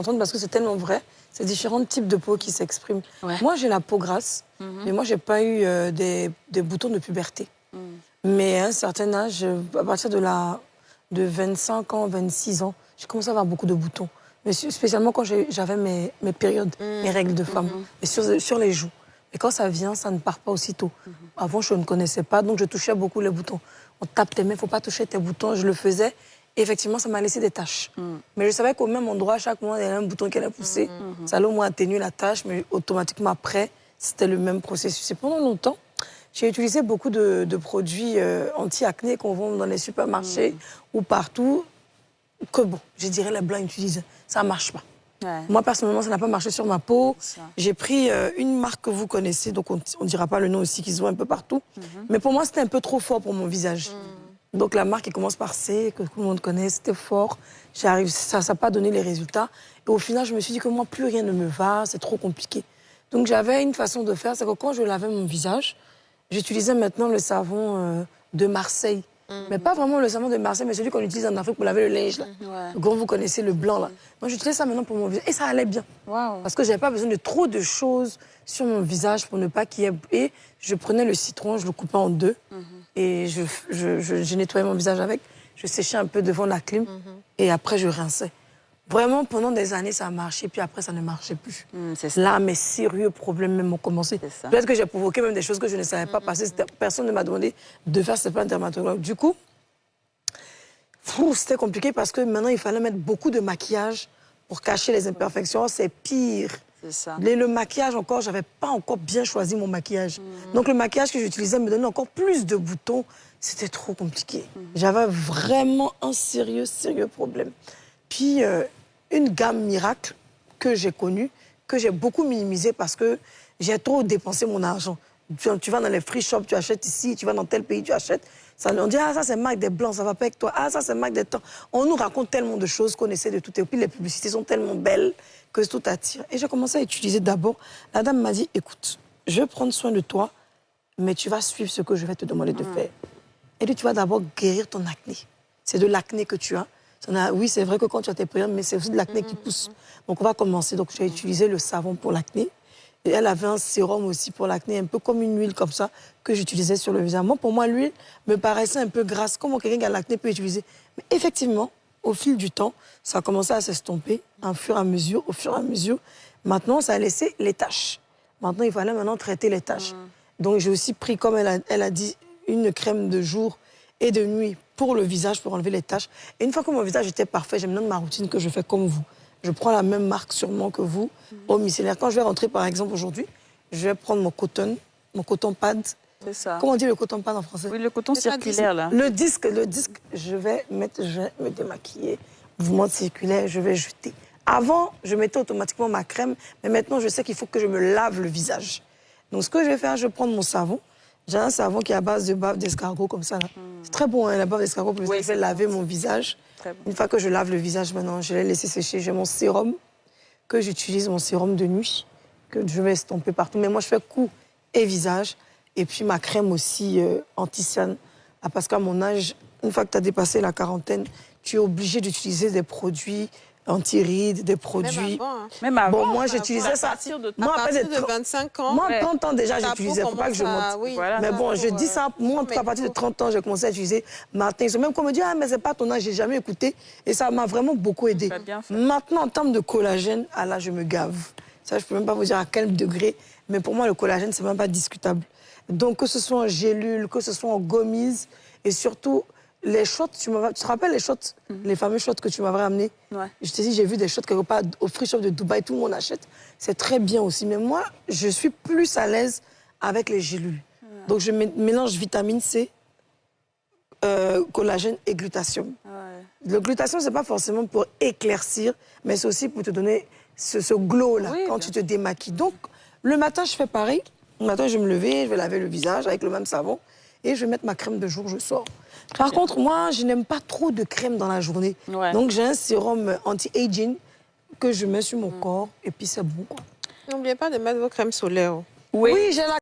entendre parce que c'est tellement vrai. C'est différents types de peau qui s'expriment. Ouais. Moi, j'ai la peau grasse, mais moi, j'ai pas eu des boutons de puberté. Mais à un certain âge, à partir de 25 ans, 26 ans, j'ai commencé à avoir beaucoup de boutons. Mais spécialement quand j'avais mes périodes, mes règles de femme, et sur les joues. Et quand ça vient, ça ne part pas aussitôt. Avant, je ne connaissais pas, donc je touchais beaucoup les boutons. On tape tes mains, il ne faut pas toucher tes boutons. Je le faisais. Et effectivement, ça m'a laissé des taches. Mais je savais qu'au même endroit, à chaque moment, il y avait un bouton qui allait pousser. Ça allait au moins atténuer la tache, mais automatiquement après, c'était le même processus. Et pendant longtemps, j'ai utilisé beaucoup de produits anti-acné qu'on vend dans les supermarchés ou partout. Que bon, je dirais les blancs utilisent. Ça ne marche pas. Ouais. Moi, personnellement, ça n'a pas marché sur ma peau. J'ai pris une marque que vous connaissez, donc on ne dira pas le nom aussi, qui se voit un peu partout. Mais pour moi, c'était un peu trop fort pour mon visage. Donc la marque qui commence par C, que tout le monde connaît, c'était fort. Ça n'a pas donné les résultats. Et au final, je me suis dit que moi, plus rien ne me va, c'est trop compliqué. Donc j'avais une façon de faire, c'est que quand je lavais mon visage, j'utilisais maintenant le savon de Marseille. Mais pas vraiment le savon de Marseille, mais celui qu'on utilise en Afrique pour laver le linge. Là. Quand vous connaissez le blanc, là. Moi, j'utilisais ça maintenant pour mon visage. Et ça allait bien. Parce que je n'avais pas besoin de trop de choses sur mon visage pour ne pas qu'il y ait... Et je prenais le citron, je le coupais en deux. Et je nettoyais mon visage avec. Je séchais un peu devant la clim. Et après, je rinçais. Vraiment, pendant des années, ça a marché. Puis après, ça ne marchait plus. Là, mes sérieux problèmes même ont commencé. Peut-être que j'ai provoqué même des choses que je ne savais pas passer. Personne ne m'a demandé de faire, c'est pas un dermatologue. Du coup, c'était compliqué parce que maintenant, il fallait mettre beaucoup de maquillage pour cacher les imperfections. C'est pire. Le maquillage, encore, j'avais pas encore bien choisi mon maquillage. Donc, le maquillage que j'utilisais me donnait encore plus de boutons. C'était trop compliqué. J'avais vraiment un sérieux problème. Puis, une gamme miracle que j'ai connue, que j'ai beaucoup minimisée parce que j'ai trop dépensé mon argent. Tu vas dans les free shops, tu achètes ici, tu vas dans tel pays, tu achètes. On dit, ah, ça c'est marque des blancs, ça va pas avec toi. Ah, ça c'est marque des temps. On nous raconte tellement de choses qu'on essaie de tout. Et puis les publicités sont tellement belles que tout attire. Et j'ai commencé à utiliser d'abord. La dame m'a dit, écoute, je vais prendre soin de toi, mais tu vas suivre ce que je vais te demander de faire. Et puis tu vas d'abord guérir ton acné. C'est de l'acné que tu as. Oui, c'est vrai que quand tu as tes périodes, mais c'est aussi de l'acné qui pousse. Donc, on va commencer. Donc, j'ai utilisé le savon pour l'acné. Et elle avait un sérum aussi pour l'acné, un peu comme une huile comme ça, que j'utilisais sur le visage. Moi, pour moi, l'huile me paraissait un peu grasse. Comment quelqu'un qui a l'acné peut utiliser? Mais effectivement, au fil du temps, ça a commencé à s'estomper, au fur et à mesure. Maintenant, ça a laissé les taches. Maintenant, il fallait traiter les taches. Donc, j'ai aussi pris, comme elle a dit, une crème de jour et de nuit pour le visage, pour enlever les taches. Et une fois que mon visage était parfait, j'ai maintenant ma routine que je fais comme vous. Je prends la même marque sûrement que vous, au micellaire. Quand je vais rentrer, par exemple, aujourd'hui, je vais prendre mon coton pad. C'est ça. Comment on dit le coton pad en français? Oui, le coton circulaire, là. Le disque, je vais me démaquiller. Mouvement circulaire, je vais jeter. Avant, je mettais automatiquement ma crème, mais maintenant, je sais qu'il faut que je me lave le visage. Donc, ce que je vais faire, je vais prendre mon savon. J'ai un savon qui est à base de bave d'escargot, comme ça. C'est très bon, hein, la bave d'escargot, pour je vais laver mon visage. Bon. Une fois que je lave le visage, maintenant, je l'ai laissé sécher. J'ai mon sérum, que j'utilise, mon sérum de nuit, que je vais estomper partout. Mais moi, je fais cou et visage. Et puis, ma crème aussi anti-ciane. Parce qu'à mon âge, une fois que tu as dépassé la quarantaine, tu es obligé d'utiliser des produits anti-rides, des produits... Même avant, moi, j'utilisais ça. Moi, à partir de 25 ans... Moi, 30 ans déjà, j'utilisais. Il ne faut pas que je monte. Mais bon, je dis ça, moi, à partir de 30 ans, j'ai commencé à utiliser matin. Même qu'on me dit, ah, mais c'est pas ton âge, j'ai jamais écouté. Et ça m'a vraiment beaucoup aidé. Maintenant, en termes de collagène, ah là, je me gave. Ça, je peux même pas vous dire à quel degré. Mais pour moi, le collagène, c'est même pas discutable. Donc, que ce soit en gélule, que ce soit en gommise, et surtout... Les shots, tu te rappelles les shots, les fameux shots que tu m'avais ramenés? Je te dis, j'ai vu des shots quelque part au free shop de Dubaï, tout le monde achète. C'est très bien aussi. Mais moi, je suis plus à l'aise avec les gélules. Donc, je mélange vitamine C, collagène et glutathion. Le glutathion, ce n'est pas forcément pour éclaircir, mais c'est aussi pour te donner ce glow-là quand tu te démaquilles. Donc, le matin, je fais pareil. Le matin, je vais me lever, je vais laver le visage avec le même savon. Et je vais mettre ma crème de jour, je sors. Par contre, moi, je n'aime pas trop de crème dans la journée. Donc, j'ai un sérum anti-aging que je mets sur mon corps. Et puis, c'est bon, quoi. N'oubliez pas de mettre vos crèmes solaires. Oui, j'ai la